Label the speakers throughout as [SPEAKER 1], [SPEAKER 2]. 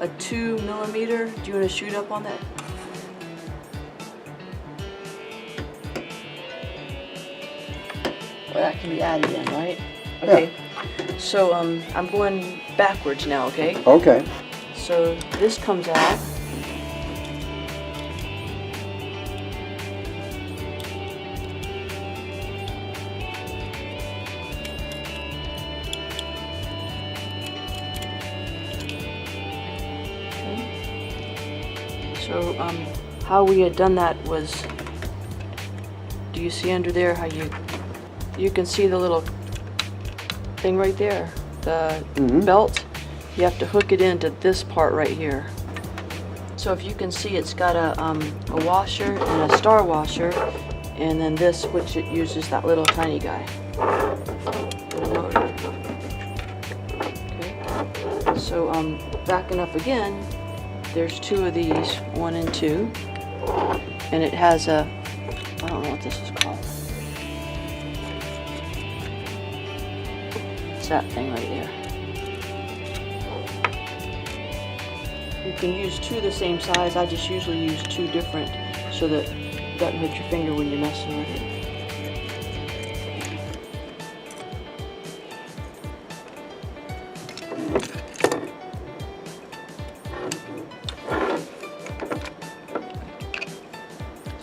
[SPEAKER 1] a 2 millimeter. Do you want to shoot up on that? Well, that can be added in, right? Okay. Yeah. So I'm going backwards now, okay?
[SPEAKER 2] Okay.
[SPEAKER 1] So this comes out. So how we had done that was, do you see under there how you can see the little thing right there, the belt? You have to hook it into this part right here. So if you can see, it's got a washer and a star washer, and then this, which it uses that little tiny guy. Okay. So backing up again, there's two of these, 1 and 2, and it has a, I don't know what this is called. It's that thing right there. You can use 2 the same size. I just usually use 2 different so that it doesn't hurt your finger when you're messing with it.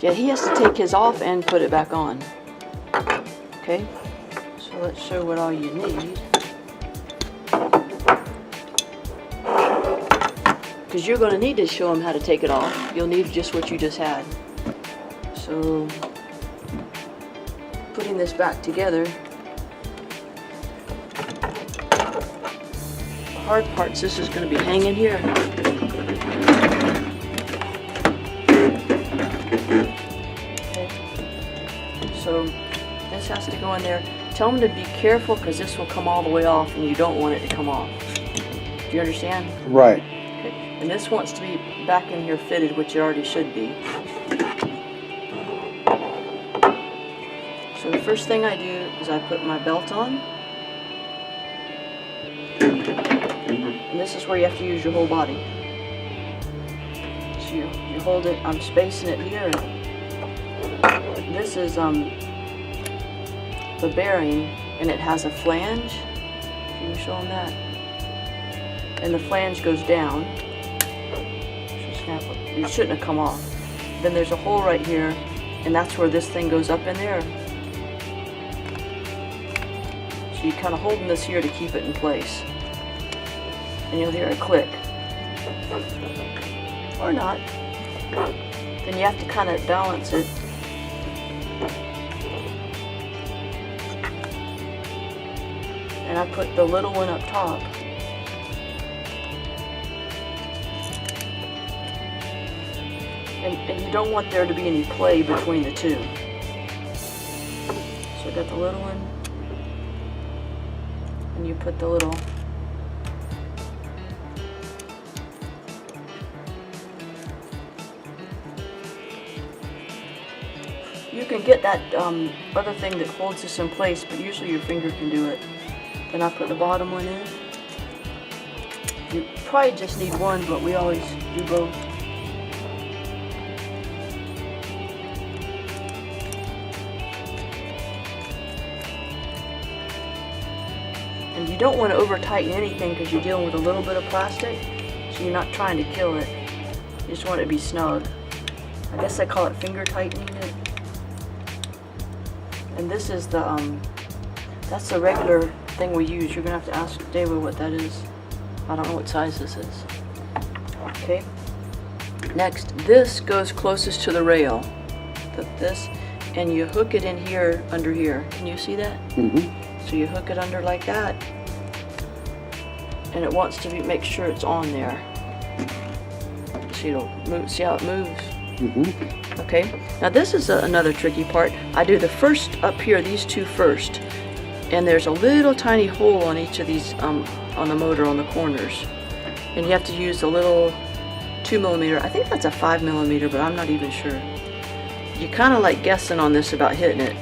[SPEAKER 1] Yeah, he has to take his off and put it back on. Okay, so let's show what all you need. Because you're going to need to show him how to take it off. You'll need just what you just had. So, putting this back together. The hard parts, this is going to be hanging here. So this has to go in there. Tell them to be careful because this will come all the way off and you don't want it to come off. Do you understand?
[SPEAKER 2] Right.
[SPEAKER 1] Okay. And this wants to be back in here fitted, which it already should be. So the first thing I do is I put my belt on. And this is where you have to use your whole body. So you hold it, I'm spacing it here. This is the bearing, and it has a flange. Can you show them that? And the flange goes down. It shouldn't have come off. Then there's a hole right here, and that's where this thing goes up in there. So you're kind of holding this here to keep it in place. And you'll hear a click. Or not. Then you have to kind of balance it. And I put the little one up top. And you don't want there to be any play between the two. So I got the little one, and you put the little. You can get that other thing that holds this in place, but usually your finger can do it. Then I put the bottom one in. You probably just need one, but we always do both. And you don't want to over tighten anything because you're dealing with a little bit of plastic, so you're not trying to kill it. You just want it to be snug. I guess I call it finger tightening it. And this is the that's the regular thing we use. You're gonna have to ask David what that is. I don't know what size this is. Okay. Next, this goes closest to the rail. This, and you hook it in here, under here. Can you see that? Mm-hmm. So you hook it under like that, and it wants to make sure it's on there. So it'll move. See how it moves? Mm-hmm. Okay. Now this is another tricky part. I do the first up here, these two first, and there's a little tiny hole on each of these on the motor on the corners, and you have to use a little 2mm. I think that's a 5mm, but I'm not even sure. You kind of like guessing on this about hitting it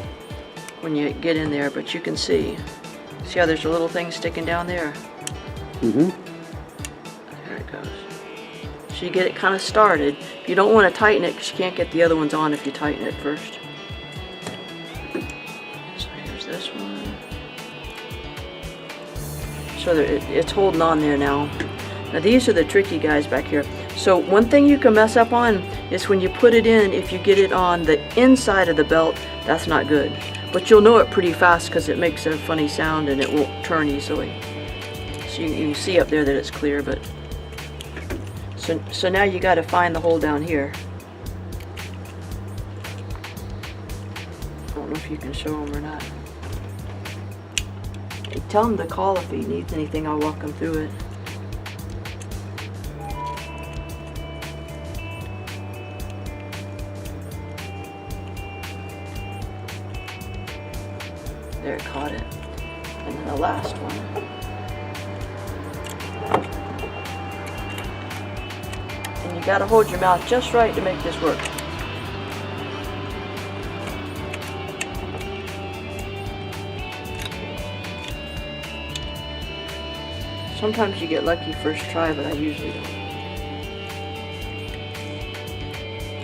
[SPEAKER 1] when you get in there, but you can see how there's a little thing sticking down there. Mm-hmm. There it goes. So you get it kind of started. You don't want to tighten it because you can't get the other ones on if you tighten it first. So here's this one. So it's holding on there now. Now these are the tricky guys back here. So one thing you can mess up on is when you put it in, if you get it on the inside of the belt, that's not good. But you'll know it pretty fast because it makes a funny sound and it won't turn easily. So you can see up there that it's clear, but so now you got to find the hole down here. I don't know if you can show him or not. Tell him to call if he needs anything. I'll walk him through it. There, it caught it. And then the last one. And you gotta hold your mouth just right to make this work. Sometimes you get lucky first try, but I usually don't.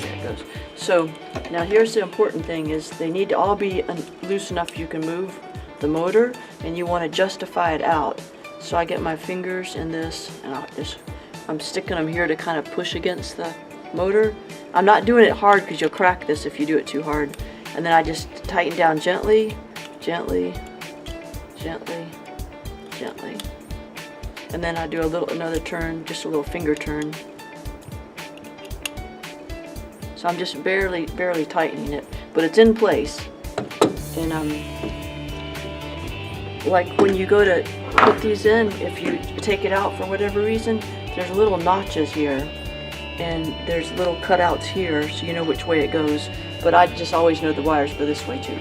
[SPEAKER 1] There it goes. So now here's the important thing is they need to all be loose enough you can move the motor, and you want to justify it out. So I get my fingers in this and I'm sticking them here to kind of push against the motor. I'm not doing it hard because you'll crack this if you do it too hard. And then I just tighten down gently, gently, gently, gently. And then I do another turn, just a little finger turn. So I'm just barely tightening it, but it's in place. And like when you go to put these in, if you take it out for whatever reason, there's little notches here, and there's little cutouts here, so you know which way it goes. But I just always know the wires go this way too.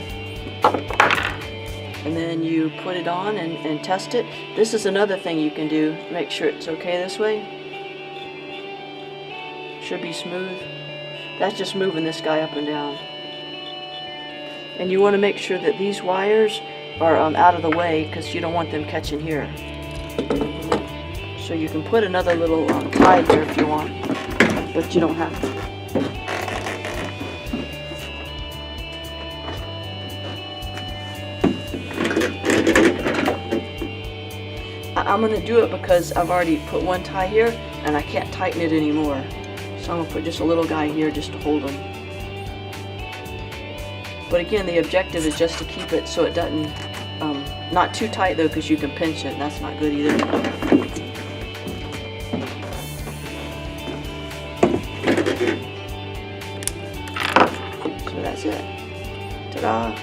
[SPEAKER 1] And then you put it on and test it. This is another thing you can do. Make sure it's okay this way. Should be smooth. That's just moving this guy up and down. And you want to make sure that these wires are out of the way because you don't want them catching here. So you can put another little tie here if you want, but you don't have to. I'm going to do it because I've already put one tie here and I can't tighten it anymore. So I'm going to put just a little guy here just to hold them. But again, the objective is just to keep it so it doesn't, not too tight though, because you can pinch it. That's not good either. So that's it. Ta-da!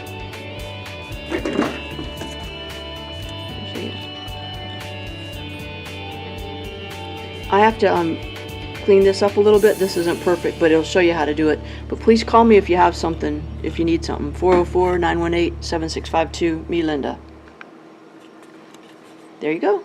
[SPEAKER 1] I have to clean this up a little bit. This isn't perfect, but it'll show you how to do it. But please call me if you have something, if you need something. 404-918-7652, me, Linda. There you go.